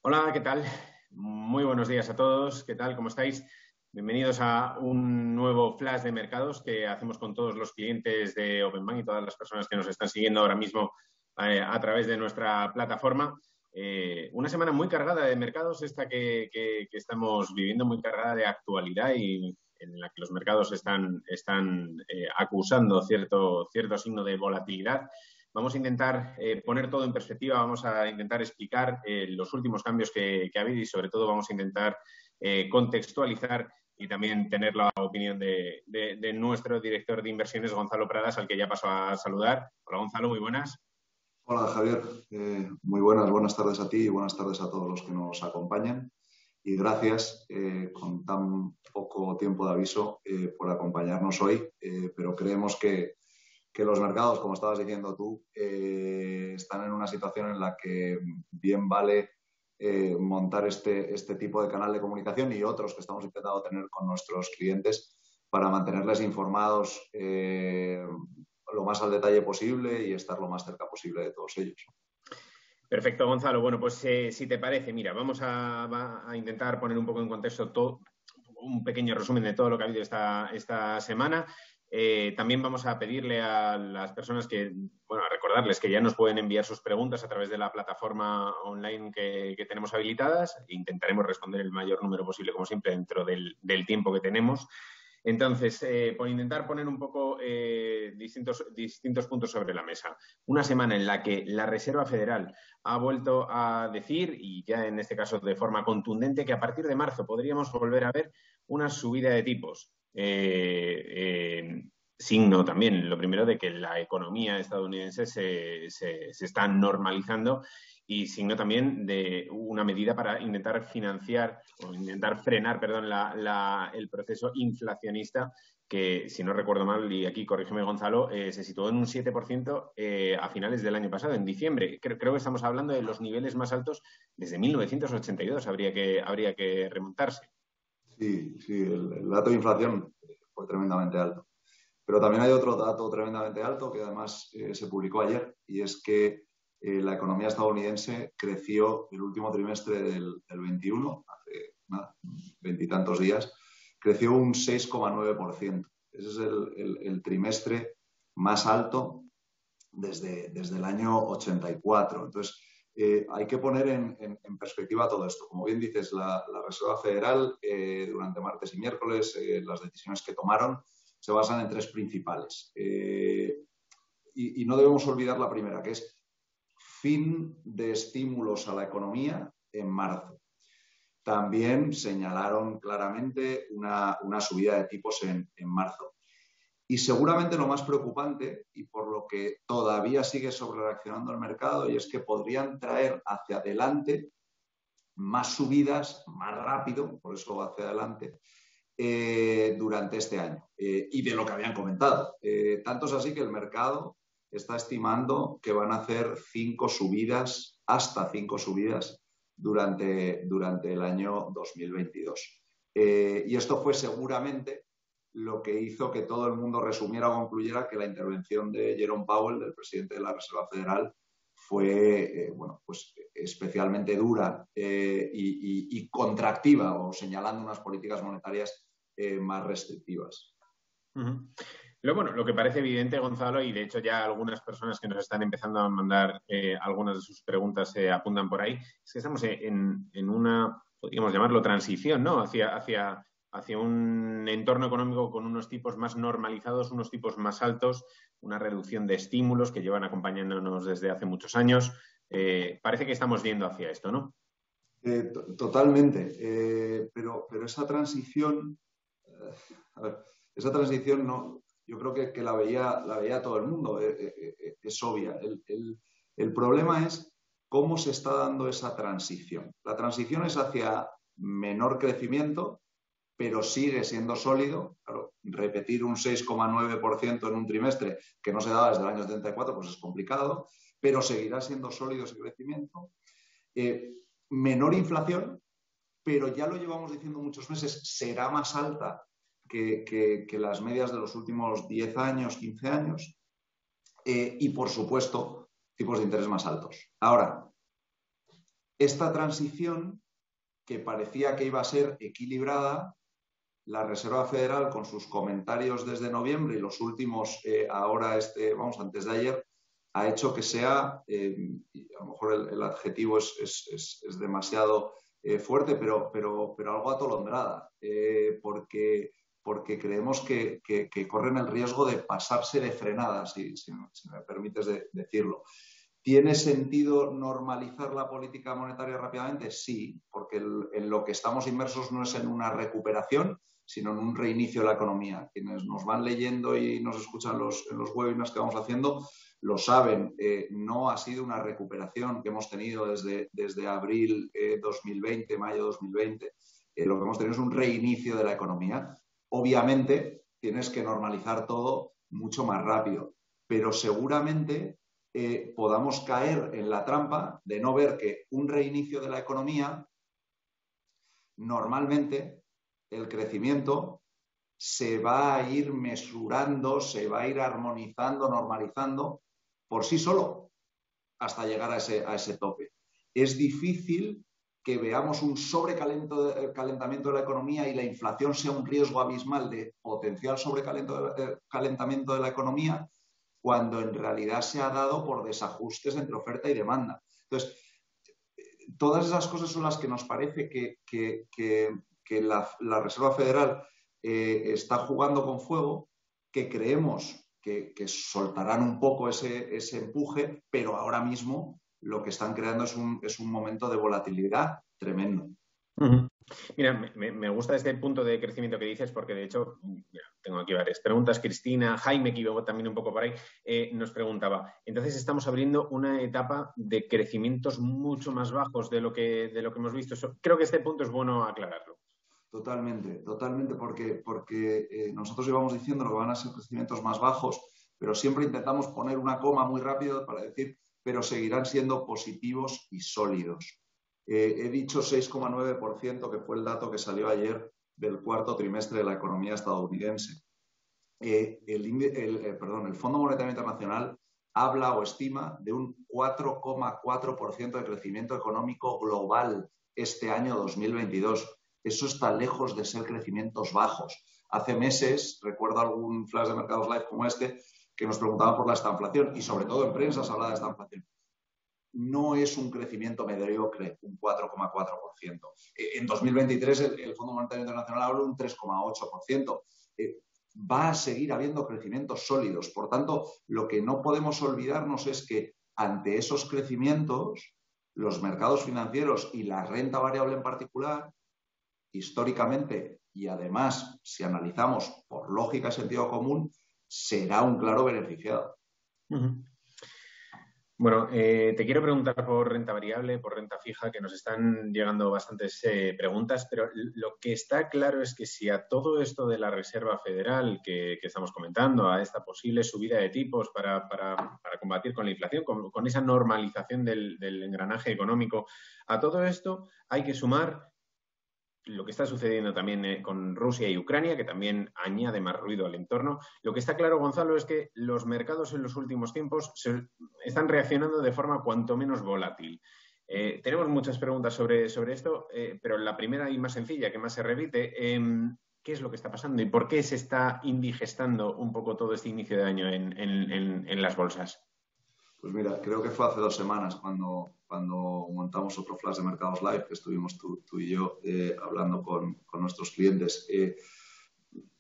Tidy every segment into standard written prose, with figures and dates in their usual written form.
Hola, ¿qué tal? Muy buenos días a todos. ¿Qué tal? ¿Cómo estáis? Bienvenidos a un nuevo flash de mercados que hacemos con todos los clientes de OpenBank y todas las personas que nos están siguiendo ahora mismo a través de nuestra plataforma. Una semana muy cargada de mercados, esta que estamos viviendo, muy cargada de actualidad y en la que los mercados están acusando cierto signo de volatilidad. Vamos a intentar poner todo en perspectiva, vamos a intentar explicar los últimos cambios que ha habido y sobre todo vamos a intentar contextualizar y también tener la opinión de nuestro director de inversiones, Gonzalo Pradas, al que ya paso a saludar. Hola Gonzalo, muy buenas. Hola Javier, muy buenas tardes a ti y buenas tardes a todos los que nos acompañan. Y gracias, con tan poco tiempo de aviso, por acompañarnos hoy. Pero creemos que los mercados, como estabas diciendo tú, están en una situación en la que bien vale montar este tipo de canal de comunicación y otros que estamos intentando tener con nuestros clientes para mantenerles informados lo más al detalle posible y estar lo más cerca posible de todos ellos. Perfecto, Gonzalo. Bueno, pues si te parece, mira, vamos a intentar poner un poco en contexto un pequeño resumen de todo lo que ha habido esta semana. También vamos a pedirle a las personas a recordarles que ya nos pueden enviar sus preguntas a través de la plataforma online que tenemos habilitadas. Intentaremos responder el mayor número posible, como siempre, dentro del tiempo que tenemos. Entonces, por intentar poner un poco distintos puntos sobre la mesa. Una semana en la que la Reserva Federal ha vuelto a decir, y ya en este caso de forma contundente, que a partir de marzo podríamos volver a ver una subida de tipos. Signo también, lo primero, de que la economía estadounidense se está normalizando y signo también de una medida para intentar financiar o intentar frenar, perdón, el proceso inflacionista que, si no recuerdo mal, y aquí corrígeme Gonzalo, se situó en un 7% a finales del año pasado, en diciembre. Creo que estamos hablando de los niveles más altos desde 1982, habría que remontarse. Sí, el dato de inflación fue tremendamente alto. Pero también hay otro dato tremendamente alto que además se publicó ayer y es que la economía estadounidense creció el último trimestre del 21, hace veintitantos días, creció un 6,9%. Ese es el trimestre más alto desde el año 84. Entonces, hay que poner en perspectiva todo esto. Como bien dices, la Reserva Federal, durante martes y miércoles, las decisiones que tomaron se basan en tres principales. Y no debemos olvidar la primera, que es fin de estímulos a la economía en marzo. También señalaron claramente una subida de tipos en marzo. Y seguramente lo más preocupante, y por lo que todavía sigue sobrereaccionando el mercado, y es que podrían traer hacia adelante más subidas, más rápido, por eso va hacia adelante, durante este año. Y de lo que habían comentado. Tanto es así que el mercado está estimando que van a hacer hasta cinco subidas durante el año 2022. Y esto fue seguramente lo que hizo que todo el mundo resumiera o concluyera que la intervención de Jerome Powell, del presidente de la Reserva Federal, fue pues especialmente dura y contractiva, o señalando unas políticas monetarias más restrictivas. Lo que parece evidente, Gonzalo, y de hecho ya algunas personas que nos están empezando a mandar algunas de sus preguntas se apuntan por ahí, es que estamos en una, podríamos llamarlo, transición, ¿no? Hacia un entorno económico con unos tipos más normalizados, unos tipos más altos, una reducción de estímulos que llevan acompañándonos desde hace muchos años. Parece que estamos yendo hacia esto, ¿no? Totalmente. Pero esa transición, a ver, esa transición no, yo creo que la veía todo el mundo, es obvia. El problema es cómo se está dando esa transición. La transición es hacia menor crecimiento, pero sigue siendo sólido. Claro, repetir un 6,9% en un trimestre que no se daba desde el año 74, pues es complicado, pero seguirá siendo sólido ese crecimiento. Menor inflación, pero ya lo llevamos diciendo muchos meses, será más alta que las medias de los últimos 10 años, 15 años. Y, por supuesto, tipos de interés más altos. Ahora, Esta transición, que parecía que iba a ser equilibrada, la Reserva Federal, con sus comentarios desde noviembre y los últimos ahora, antes de ayer, ha hecho que sea, y a lo mejor el adjetivo es demasiado fuerte, pero algo atolondrada, porque creemos que corren el riesgo de pasarse de frenada, si me permites decirlo. ¿Tiene sentido normalizar la política monetaria rápidamente? Sí, porque en lo que estamos inmersos no es en una recuperación, sino en un reinicio de la economía. Quienes nos van leyendo y nos escuchan en los webinars que vamos haciendo lo saben. No ha sido una recuperación que hemos tenido desde abril 2020, mayo 2020. Lo que hemos tenido es un reinicio de la economía. Obviamente tienes que normalizar todo mucho más rápido, pero seguramente podamos caer en la trampa de no ver que un reinicio de la economía, normalmente el crecimiento se va a ir mesurando, se va a ir armonizando, normalizando por sí solo hasta llegar a ese tope. Es difícil que veamos un sobrecalentamiento de la economía y la inflación sea un riesgo abismal de potencial sobrecalentamiento de la economía, cuando en realidad se ha dado por desajustes entre oferta y demanda. Entonces, todas esas cosas son las que nos parece que la Reserva Federal está jugando con fuego, que creemos que soltarán un poco ese empuje, pero ahora mismo lo que están creando es un momento de volatilidad tremendo. Uh-huh. Mira, me gusta este punto de crecimiento que dices, porque de hecho, mira, tengo aquí varias preguntas. Cristina, Jaime, que iba también un poco por ahí, nos preguntaba, entonces estamos abriendo una etapa de crecimientos mucho más bajos de lo que hemos visto. Creo que este punto es bueno aclararlo. Totalmente, porque nosotros llevamos diciendo que van a ser crecimientos más bajos, pero siempre intentamos poner una coma muy rápido para decir, pero seguirán siendo positivos y sólidos. He dicho 6,9%, que fue el dato que salió ayer del cuarto trimestre de la economía estadounidense. El Fondo Monetario Internacional habla o estima de un 4,4% de crecimiento económico global este año 2022. Eso está lejos de ser crecimientos bajos. Hace meses, recuerdo algún flash de Mercados Live como este, que nos preguntaban por la estanflación, y sobre todo en prensa se hablaba de estanflación. No es un crecimiento mediocre, un 4,4%. En 2023 el Fondo Monetario Internacional habla de un 3,8%. Va a seguir habiendo crecimientos sólidos. Por tanto, lo que no podemos olvidarnos es que ante esos crecimientos, los mercados financieros y la renta variable en particular, históricamente, y además, si analizamos por lógica y sentido común, será un claro beneficiado. Uh-huh. Bueno, te quiero preguntar por renta variable, por renta fija, que nos están llegando bastantes preguntas, pero lo que está claro es que si a todo esto de la Reserva Federal que estamos comentando, a esta posible subida de tipos para combatir con la inflación, con esa normalización del engranaje económico, a todo esto hay que sumar lo que está sucediendo también con Rusia y Ucrania, que también añade más ruido al entorno. Lo que está claro, Gonzalo, es que los mercados en los últimos tiempos están reaccionando de forma cuanto menos volátil. Tenemos muchas preguntas sobre esto, pero la primera y más sencilla, que más se repite, ¿qué es lo que está pasando y por qué se está indigestando un poco todo este inicio de año en las bolsas? Pues mira, creo que fue hace 2 semanas cuando montamos otro flash de Mercados Live, que estuvimos tú y yo hablando con nuestros clientes.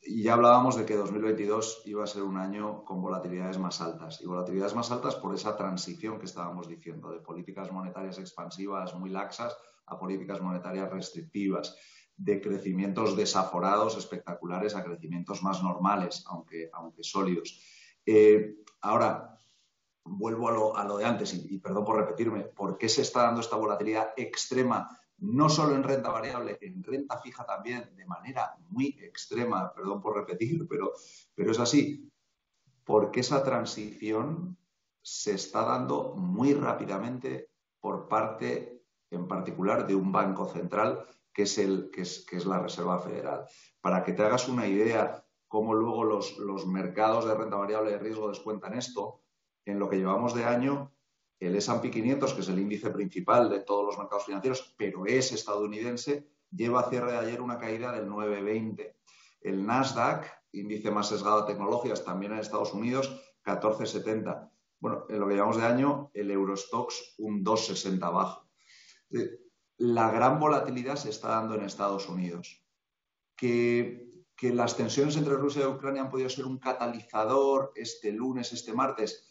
Y ya hablábamos de que 2022 iba a ser un año con volatilidades más altas. Y volatilidades más altas por esa transición que estábamos diciendo, de políticas monetarias expansivas muy laxas a políticas monetarias restrictivas, de crecimientos desaforados espectaculares a crecimientos más normales, aunque sólidos. Ahora, vuelvo a lo de antes y perdón por repetirme, ¿por qué se está dando esta volatilidad extrema? No solo en renta variable, en renta fija también, de manera muy extrema, perdón por repetir, pero es así, porque esa transición se está dando muy rápidamente por parte, en particular, de un banco central, que es la Reserva Federal. Para que te hagas una idea cómo luego los mercados de renta variable de riesgo descuentan esto, en lo que llevamos de año, el S&P 500, que es el índice principal de todos los mercados financieros, pero es estadounidense, lleva a cierre de ayer una caída del 9,20. El Nasdaq, índice más sesgado a tecnologías, también en Estados Unidos, 14,70. Bueno, en lo que llevamos de año, el Eurostoxx un 2,60 abajo. La gran volatilidad se está dando en Estados Unidos. Que las tensiones entre Rusia y Ucrania han podido ser un catalizador este lunes, este martes,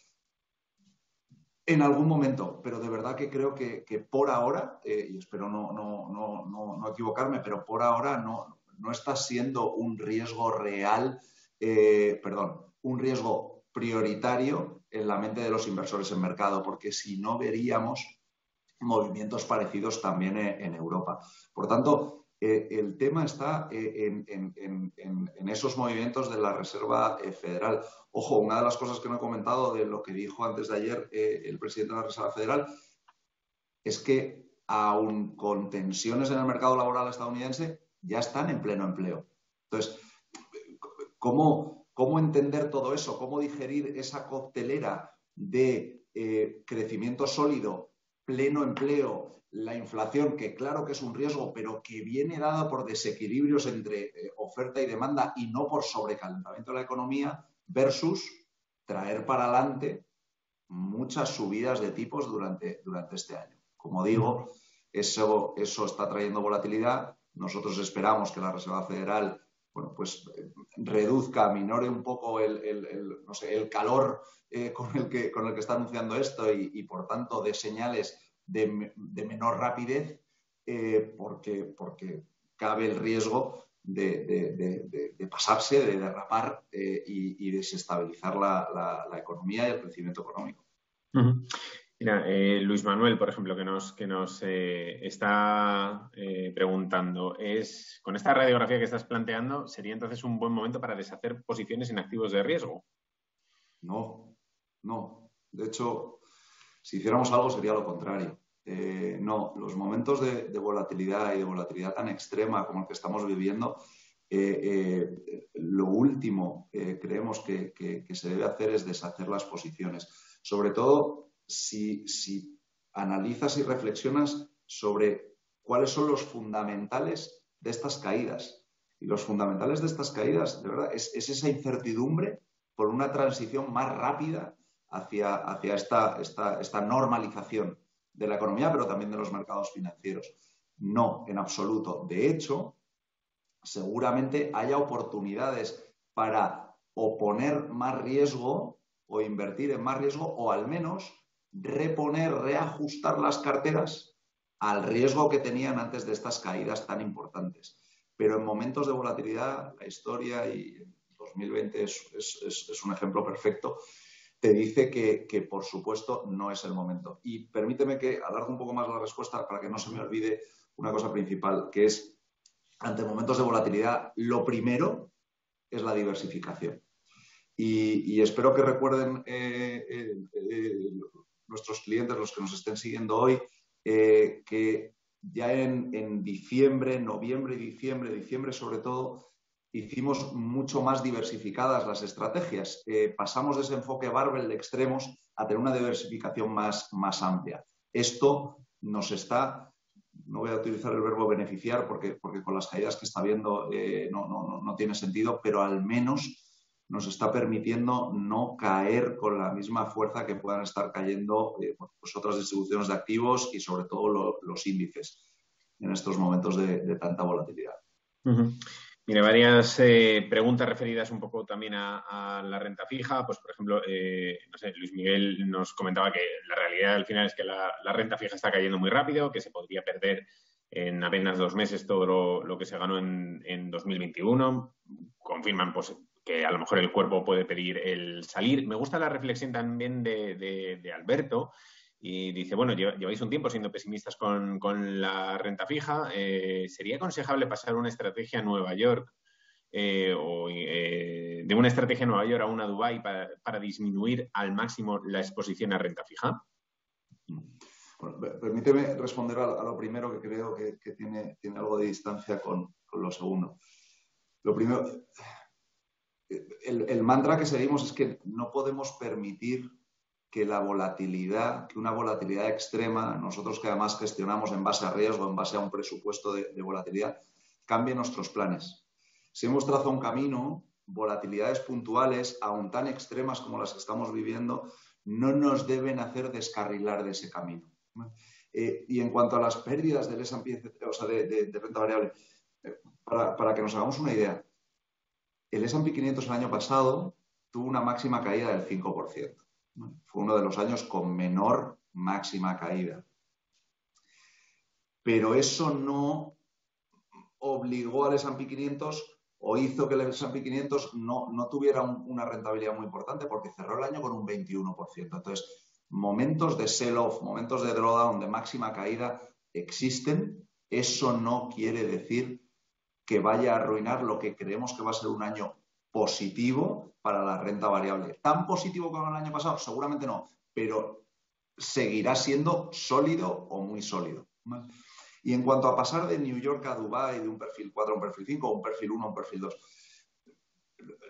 en algún momento, pero de verdad que creo que por ahora, y espero no equivocarme, pero por ahora no está siendo un riesgo real, un riesgo prioritario en la mente de los inversores en mercado, porque si no veríamos movimientos parecidos también en Europa. Por tanto, el tema está en esos movimientos de la Reserva Federal. Ojo, una de las cosas que no he comentado de lo que dijo antes de ayer el presidente de la Reserva Federal es que, aun con tensiones en el mercado laboral estadounidense, ya están en pleno empleo. Entonces, ¿cómo entender todo eso? ¿Cómo digerir esa coctelera de crecimiento sólido, pleno empleo, la inflación, que claro que es un riesgo, pero que viene dada por desequilibrios entre oferta y demanda y no por sobrecalentamiento de la economía, versus traer para adelante muchas subidas de tipos durante este año? Como digo, eso está trayendo volatilidad. Nosotros esperamos que la Reserva Federal reduzca, minore un poco el calor con el que está anunciando esto y por tanto de señales de menor rapidez, porque cabe el riesgo de pasarse, de derrapar y desestabilizar la economía y el crecimiento económico. Uh-huh. Mira, Luis Manuel, por ejemplo, que nos está preguntando, con esta radiografía que estás planteando, ¿sería entonces un buen momento para deshacer posiciones en activos de riesgo? No. De hecho, si hiciéramos algo sería lo contrario. No, los momentos de volatilidad y de volatilidad tan extrema como el que estamos viviendo, lo último creemos que se debe hacer es deshacer las posiciones. Sobre todo si analizas y reflexionas sobre cuáles son los fundamentales de estas caídas. Y los fundamentales de estas caídas, de verdad, es esa incertidumbre por una transición más rápida hacia esta normalización de la economía, pero también de los mercados financieros. No, en absoluto. De hecho, seguramente haya oportunidades para o poner más riesgo o invertir en más riesgo, o al menos reajustar las carteras al riesgo que tenían antes de estas caídas tan importantes. Pero en momentos de volatilidad, la historia, y 2020 es un ejemplo perfecto, te dice que por supuesto no es el momento. Y permíteme que alargue un poco más la respuesta para que no se me olvide una cosa principal, que es, ante momentos de volatilidad, lo primero es la diversificación. Y espero que recuerden nuestros clientes, los que nos estén siguiendo hoy, que ya en diciembre, noviembre y diciembre sobre todo, hicimos mucho más diversificadas las estrategias. Pasamos de ese enfoque barbell de extremos a tener una diversificación más amplia. Esto nos está, no voy a utilizar el verbo beneficiar porque con las caídas que está habiendo no tiene sentido, pero al menos nos está permitiendo no caer con la misma fuerza que puedan estar cayendo otras distribuciones de activos y sobre todo los índices en estos momentos de tanta volatilidad. Uh-huh. Mira, varias preguntas referidas un poco también a la renta fija. Pues, por ejemplo, Luis Miguel nos comentaba que la realidad al final es que la renta fija está cayendo muy rápido, que se podría perder en apenas 2 meses todo lo que se ganó en 2021. Confirman pues que a lo mejor el cuerpo puede pedir el salir. Me gusta la reflexión también de Alberto. Y dice, bueno, lleváis un tiempo siendo pesimistas con la renta fija. ¿Sería aconsejable pasar una estrategia a Nueva York de una estrategia a Nueva York a una Dubái para disminuir al máximo la exposición a renta fija? Bueno, permíteme responder a lo primero, que creo que tiene algo de distancia con lo segundo. Lo primero, el mantra que seguimos es que no podemos permitir que una volatilidad extrema, nosotros que además gestionamos en base a riesgo, en base a un presupuesto de volatilidad, cambie nuestros planes. Si hemos trazado un camino, volatilidades puntuales, aun tan extremas como las que estamos viviendo, no nos deben hacer descarrilar de ese camino. Y en cuanto a las pérdidas del S&P, o sea, de renta variable, para que nos hagamos una idea, el S&P 500 el año pasado tuvo una máxima caída del 5%. Fue uno de los años con menor máxima caída. Pero eso no obligó al S&P 500 o hizo que el S&P 500 no tuviera una rentabilidad muy importante, porque cerró el año con un 21%. Entonces, momentos de sell-off, momentos de drawdown, de máxima caída existen. Eso no quiere decir que vaya a arruinar lo que creemos que va a ser un año positivo para la renta variable. ¿Tan positivo como el año pasado? Seguramente no, pero seguirá siendo sólido o muy sólido. Y en cuanto a pasar de New York a Dubái, de un perfil 4 a un perfil 5, o un perfil 1 a un perfil 2,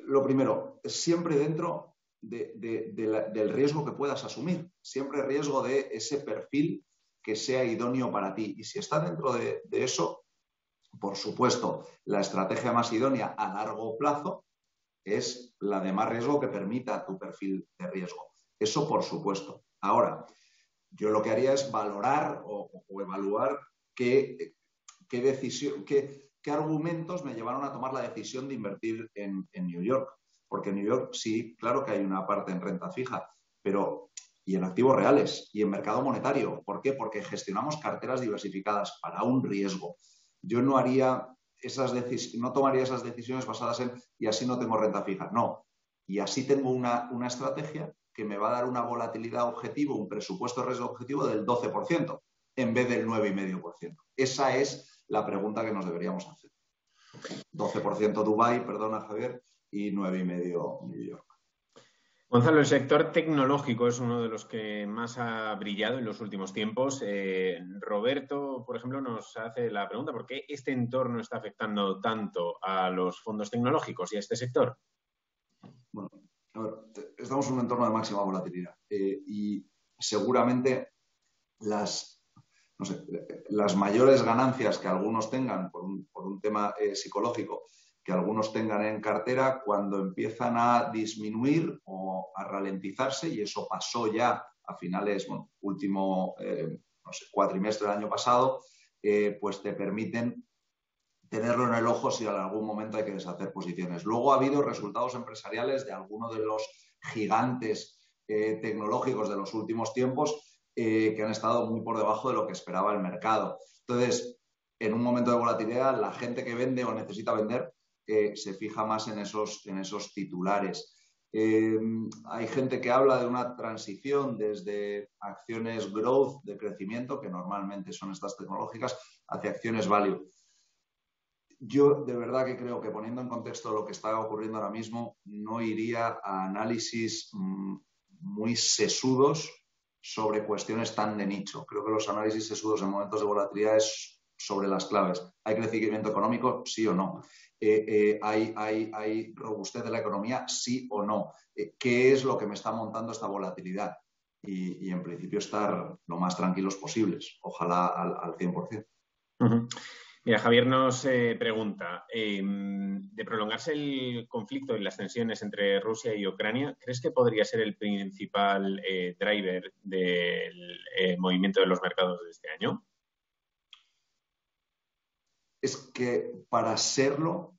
lo primero, siempre dentro del riesgo que puedas asumir, siempre riesgo de ese perfil que sea idóneo para ti. Y si está dentro de eso, por supuesto, la estrategia más idónea a largo plazo es la de más riesgo que permita tu perfil de riesgo. Eso, por supuesto. Ahora, yo lo que haría es valorar o evaluar qué argumentos me llevaron a tomar la decisión de invertir en New York. Porque en New York sí, claro que hay una parte en renta fija, pero y en activos reales y en mercado monetario. ¿Por qué? Porque gestionamos carteras diversificadas para un riesgo. Yo no haría no tomaría esas decisiones basadas en y así no tengo renta fija. No. Y así tengo una estrategia que me va a dar una volatilidad objetivo, un presupuesto de riesgo objetivo del 12% en vez del 9,5%. Esa es la pregunta que nos deberíamos hacer. 12% Dubái, perdona Javier, y 9,5% New York. Gonzalo, el sector tecnológico es uno de los que más ha brillado en los últimos tiempos. Roberto, por ejemplo, nos hace la pregunta: ¿por qué este entorno está afectando tanto a los fondos tecnológicos y a este sector? Bueno, a ver, estamos en un entorno de máxima volatilidad y seguramente las mayores ganancias que algunos tengan por un tema psicológico, que algunos tengan en cartera, cuando empiezan a disminuir o a ralentizarse, y eso pasó ya a finales, último cuatrimestre del año pasado, pues te permiten tenerlo en el ojo si en algún momento hay que deshacer posiciones. Luego ha habido resultados empresariales de algunos de los gigantes tecnológicos de los últimos tiempos que han estado muy por debajo de lo que esperaba el mercado. Entonces, en un momento de volatilidad, la gente que vende o necesita vender se fija más en esos titulares. Hay gente que habla de una transición desde acciones growth, de crecimiento, que normalmente son estas tecnológicas, hacia acciones value. Yo de verdad que creo que, poniendo en contexto lo que está ocurriendo ahora mismo, no iría a análisis muy sesudos sobre cuestiones tan de nicho. Creo que los análisis sesudos en momentos de volatilidad es sobre las claves. ¿Hay crecimiento económico? Sí o no. ¿Hay robustez de la economía? Sí o no. ¿Qué es lo que me está montando esta volatilidad? Y en principio estar lo más tranquilos posibles. Ojalá al 100%. Uh-huh. Mira, Javier nos pregunta, de prolongarse el conflicto y las tensiones entre Rusia y Ucrania, ¿crees que podría ser el principal driver del movimiento de los mercados de este año? Es que para serlo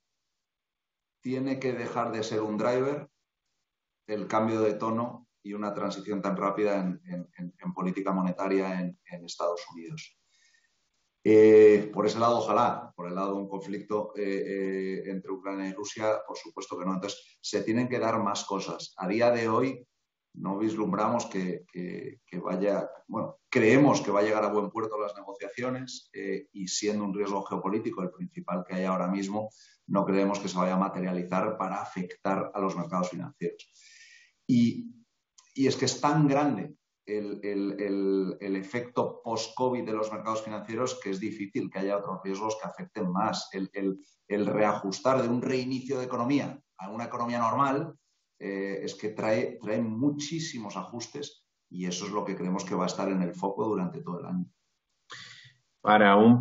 tiene que dejar de ser un driver el cambio de tono y una transición tan rápida en política monetaria en Estados Unidos. Por ese lado, ojalá. Por el lado de un conflicto entre Ucrania y Rusia, por supuesto que no. Entonces, se tienen que dar más cosas. A día de hoy no vislumbramos que vaya, creemos que va a llegar a buen puerto las negociaciones y, siendo un riesgo geopolítico el principal que hay ahora mismo, no creemos que se vaya a materializar para afectar a los mercados financieros. Y es que es tan grande el efecto post-COVID de los mercados financieros que es difícil que haya otros riesgos que afecten más. El reajustar de un reinicio de economía a una economía normal es que trae muchísimos ajustes y eso es lo que creemos que va a estar en el foco durante todo el año. Para un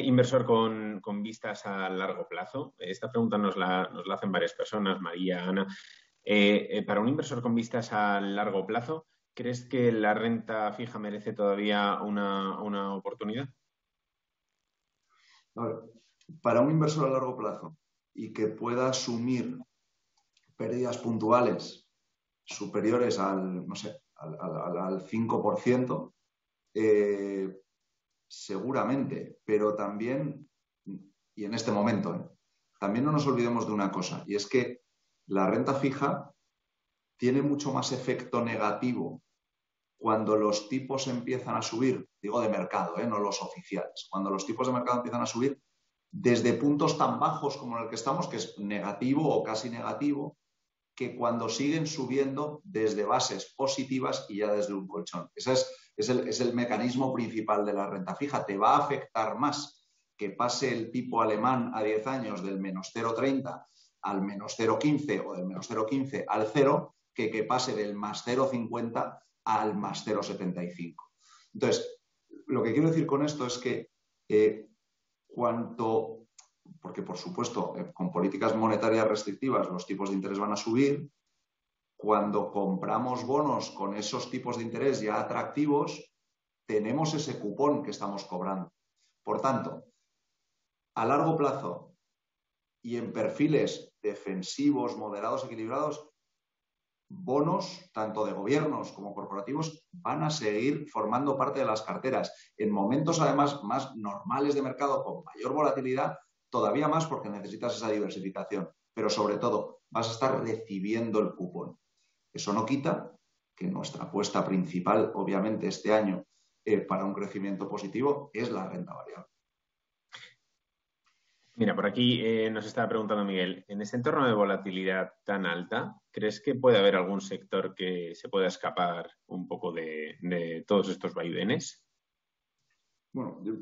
inversor con vistas a largo plazo, esta pregunta nos la hacen varias personas, María, Ana. Para un inversor con vistas a largo plazo, ¿crees que la renta fija merece todavía una oportunidad? A ver, para un inversor a largo plazo y que pueda asumir pérdidas puntuales superiores al, no sé, al 5%, seguramente, pero también, y en este momento, también no nos olvidemos de una cosa, y es que la renta fija tiene mucho más efecto negativo cuando los tipos empiezan a subir, digo de mercado, no los oficiales, cuando los tipos de mercado empiezan a subir desde puntos tan bajos como el que estamos, que es negativo o casi negativo, que cuando siguen subiendo desde bases positivas y ya desde un colchón. Ese es el mecanismo principal de la renta fija. Te va a afectar más que pase el tipo alemán a 10 años del menos 0,30 al menos 0,15 o del menos 0,15 al 0, que pase del más 0,50 al más 0,75. Entonces, lo que quiero decir con esto es que porque por supuesto, con políticas monetarias restrictivas los tipos de interés van a subir. Cuando compramos bonos con esos tipos de interés ya atractivos, tenemos ese cupón que estamos cobrando. Por tanto, a largo plazo y en perfiles defensivos, moderados, equilibrados, bonos, tanto de gobiernos como corporativos, van a seguir formando parte de las carteras. En momentos, además, más normales de mercado, con mayor volatilidad, todavía más porque necesitas esa diversificación. Pero sobre todo, vas a estar recibiendo el cupón. Eso no quita que nuestra apuesta principal, obviamente, este año para un crecimiento positivo es la renta variable. Mira, por aquí nos estaba preguntando Miguel, en este entorno de volatilidad tan alta, ¿crees que puede haber algún sector que se pueda escapar un poco de todos estos vaivenes? Bueno, yo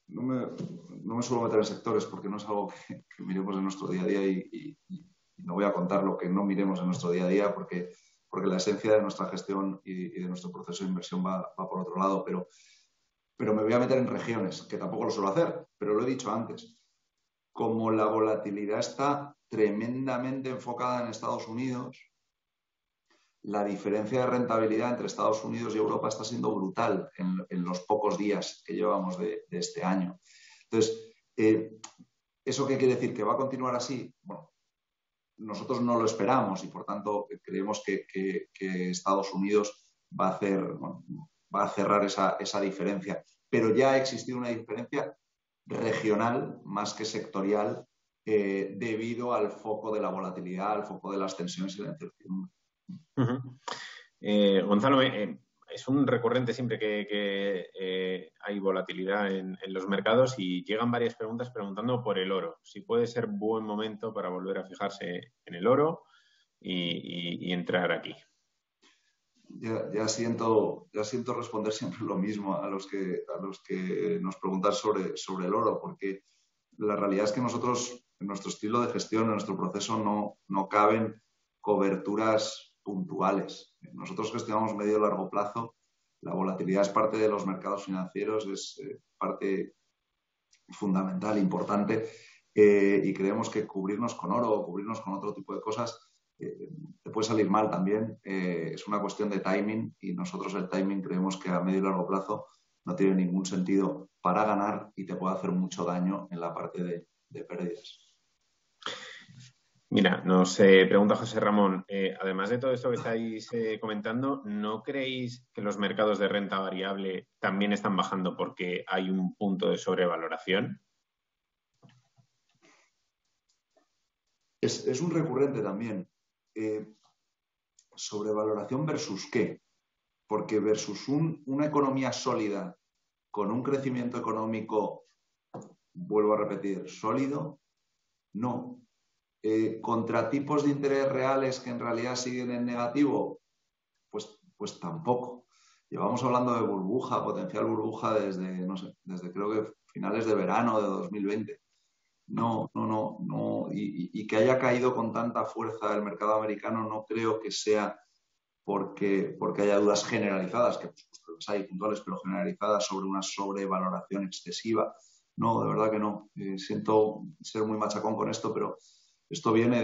no me suelo meter en sectores porque no es algo que miremos en nuestro día a día y no voy a contar lo que no miremos en nuestro día a día porque la esencia de nuestra gestión y de nuestro proceso de inversión va por otro lado, pero me voy a meter en regiones, que tampoco lo suelo hacer, pero lo he dicho antes. Como la volatilidad está tremendamente enfocada en Estados Unidos, la diferencia de rentabilidad entre Estados Unidos y Europa está siendo brutal en los pocos días que llevamos de este año. Entonces, ¿eso qué quiere decir? ¿Que va a continuar así? Bueno, nosotros no lo esperamos y, por tanto, creemos que Estados Unidos va a cerrar esa diferencia. Pero ya ha existido una diferencia regional más que sectorial debido al foco de la volatilidad, al foco de las tensiones y la incertidumbre. Gonzalo, es un recurrente siempre que hay volatilidad en los mercados y llegan varias preguntas preguntando por el oro. Si puede ser buen momento para volver a fijarse en el oro y entrar aquí. Ya siento responder siempre lo mismo a los que nos preguntan sobre el oro, porque la realidad es que nosotros, en nuestro estilo de gestión, en nuestro proceso, no caben coberturas puntuales. Nosotros gestionamos medio y largo plazo. La volatilidad es parte de los mercados financieros, es parte fundamental, importante, y creemos que cubrirnos con oro o cubrirnos con otro tipo de cosas te puede salir mal también. Es una cuestión de timing y nosotros el timing creemos que a medio y largo plazo no tiene ningún sentido para ganar y te puede hacer mucho daño en la parte de pérdidas. Mira, nos pregunta José Ramón, además de todo esto que estáis comentando, ¿no creéis que los mercados de renta variable también están bajando porque hay un punto de sobrevaloración? Es un recurrente también. ¿Sobrevaloración versus qué? Porque versus una economía sólida con un crecimiento económico, vuelvo a repetir, sólido, no. Contra tipos de interés reales que en realidad siguen en negativo, pues tampoco. Llevamos hablando de burbuja, potencial burbuja desde creo que finales de verano de 2020. No. Y que haya caído con tanta fuerza el mercado americano no creo que sea porque haya dudas generalizadas, que por supuesto las hay puntuales, pero generalizadas sobre una sobrevaloración excesiva. No, de verdad que no. Siento ser muy machacón con esto, pero esto viene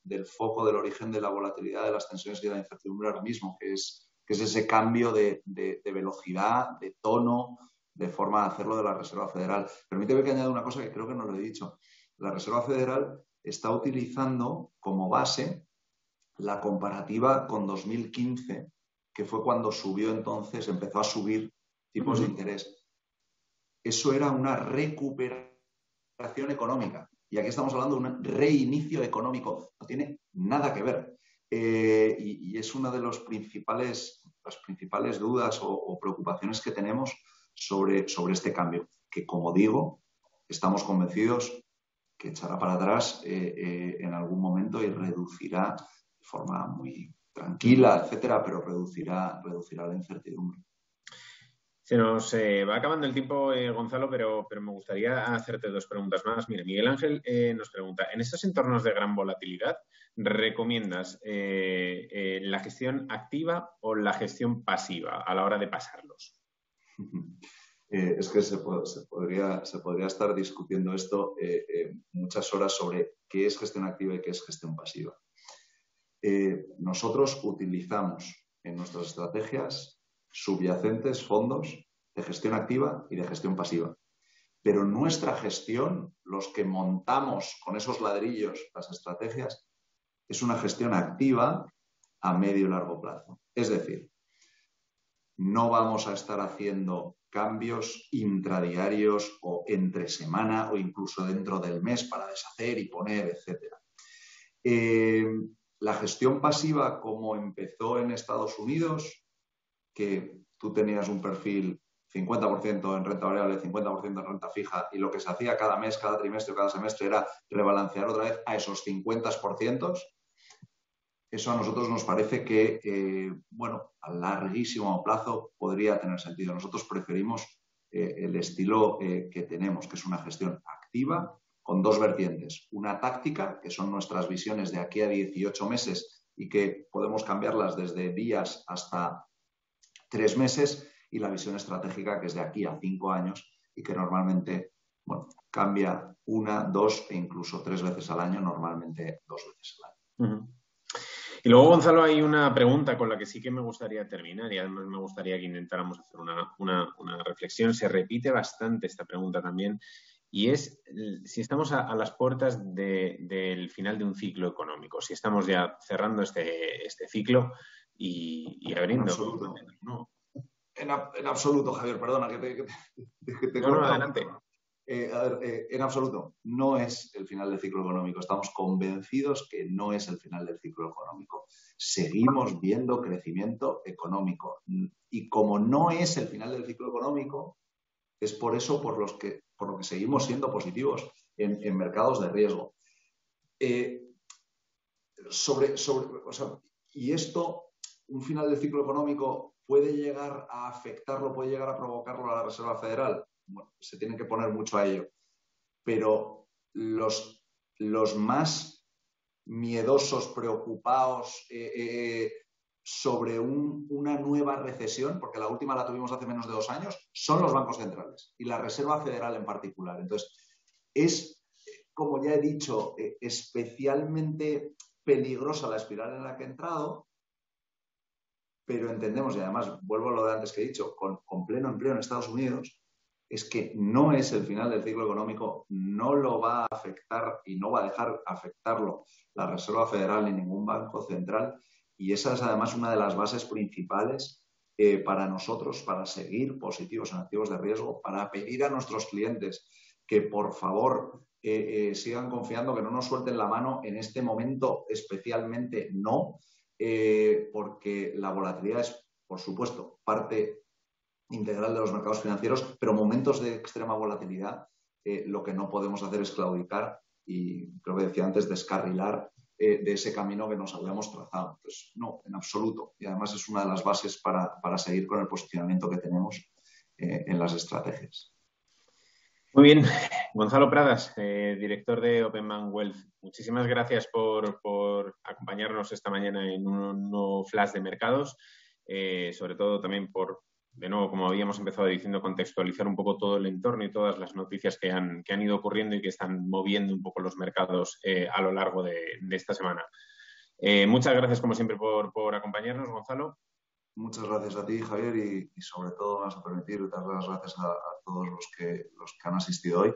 del foco, del origen de la volatilidad, de las tensiones y de la incertidumbre ahora mismo, que es ese cambio de velocidad, de tono, de forma de hacerlo de la Reserva Federal. Permíteme que añada una cosa que creo que no lo he dicho. La Reserva Federal está utilizando como base la comparativa con 2015, que fue cuando empezó a subir tipos de interés. Eso era una recuperación económica. Y aquí estamos hablando de un reinicio económico. No tiene nada que ver. Y es una de las principales dudas o preocupaciones que tenemos sobre este cambio, que, como digo, estamos convencidos que echará para atrás en algún momento y reducirá de forma muy tranquila, etcétera, pero reducirá la incertidumbre. Se nos va acabando el tiempo, Gonzalo, pero me gustaría hacerte dos preguntas más. Mira, Miguel Ángel nos pregunta, en estos entornos de gran volatilidad, ¿recomiendas la gestión activa o la gestión pasiva a la hora de pasarlos? Es que se podría estar discutiendo esto muchas horas sobre qué es gestión activa y qué es gestión pasiva. Nosotros utilizamos en nuestras estrategias subyacentes fondos de gestión activa y de gestión pasiva. Pero nuestra gestión, los que montamos con esos ladrillos las estrategias, es una gestión activa a medio y largo plazo. Es decir, no vamos a estar haciendo cambios intradiarios o entre semana o incluso dentro del mes para deshacer y poner, etc. La gestión pasiva, como empezó en Estados Unidos, que tú tenías un perfil 50% en renta variable, 50% en renta fija, y lo que se hacía cada mes, cada trimestre o cada semestre era rebalancear otra vez a esos 50%. Eso a nosotros nos parece que, a larguísimo plazo podría tener sentido. Nosotros preferimos el estilo que tenemos, que es una gestión activa con dos vertientes. Una táctica, que son nuestras visiones de aquí a 18 meses y que podemos cambiarlas desde días hasta 3 meses, y la visión estratégica, que es de aquí a 5 años y que normalmente cambia 1, 2 e incluso 3 veces al año, normalmente 2 veces al año. Y luego, Gonzalo, hay una pregunta con la que sí que me gustaría terminar y además me gustaría que intentáramos hacer una reflexión. Se repite bastante esta pregunta también y es si estamos a las puertas del final de un ciclo económico, si estamos ya cerrando este ciclo y abriendo. En absoluto, no. En absoluto, Javier, perdona que te No, adelante. En absoluto, no es el final del ciclo económico. Estamos convencidos que no es el final del ciclo económico. Seguimos viendo crecimiento económico. Y como no es el final del ciclo económico, es por eso por lo que seguimos siendo positivos en mercados de riesgo. Y esto, un final del ciclo económico, ¿puede llegar a afectarlo, puede llegar a provocarlo a la Reserva Federal? Bueno, se tienen que poner mucho a ello. Pero los más miedosos, preocupados sobre una nueva recesión, porque la última la tuvimos hace menos de 2 años, son los bancos centrales y la Reserva Federal en particular. Entonces, es, como ya he dicho, especialmente peligrosa la espiral en la que he entrado, pero entendemos, y además vuelvo a lo de antes que he dicho, con pleno empleo en Estados Unidos, es que no es el final del ciclo económico, no lo va a afectar y no va a dejar afectarlo la Reserva Federal ni ningún banco central, y esa es además una de las bases principales para nosotros, para seguir positivos en activos de riesgo, para pedir a nuestros clientes que por favor sigan confiando, que no nos suelten la mano en este momento, especialmente no, porque la volatilidad es, por supuesto, parte integral de los mercados financieros, pero momentos de extrema volatilidad lo que no podemos hacer es claudicar y, creo que decía antes, descarrilar de ese camino que nos habíamos trazado. Entonces, no, en absoluto. Y además es una de las bases para seguir con el posicionamiento que tenemos en las estrategias. Muy bien, Gonzalo Pradas, director de Openman Wealth. Muchísimas gracias por acompañarnos esta mañana en un nuevo flash de mercados, sobre todo también por, de nuevo, como habíamos empezado diciendo, contextualizar un poco todo el entorno y todas las noticias que han ido ocurriendo y que están moviendo un poco los mercados a lo largo de esta semana. Muchas gracias, como siempre, por acompañarnos, Gonzalo. Muchas gracias a ti, Javier, y sobre todo me vas a permitir dar las gracias a todos los que han asistido hoy,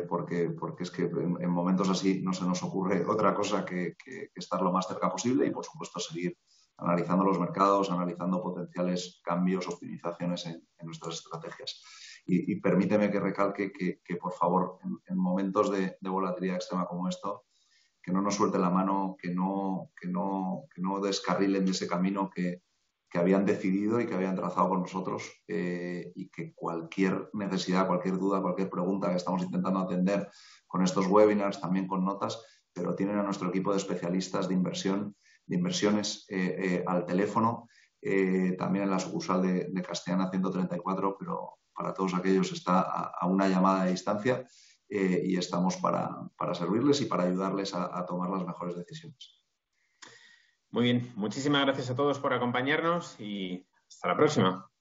porque es que en momentos así no se nos ocurre otra cosa que estar lo más cerca posible y, por supuesto, seguir analizando los mercados, analizando potenciales cambios, optimizaciones en nuestras estrategias. Y permíteme que recalque que por favor, en momentos de volatilidad extrema como esto, que no nos suelte la mano, que no descarrilen de ese camino que habían decidido y que habían trazado con nosotros, y que cualquier necesidad, cualquier duda, cualquier pregunta que estamos intentando atender con estos webinars, también con notas, pero tienen a nuestro equipo de especialistas de inversiones al teléfono, también en la sucursal de Castellana 134, pero para todos aquellos está a una llamada de distancia, y estamos para servirles y para ayudarles a tomar las mejores decisiones. Muy bien, muchísimas gracias a todos por acompañarnos y hasta la próxima.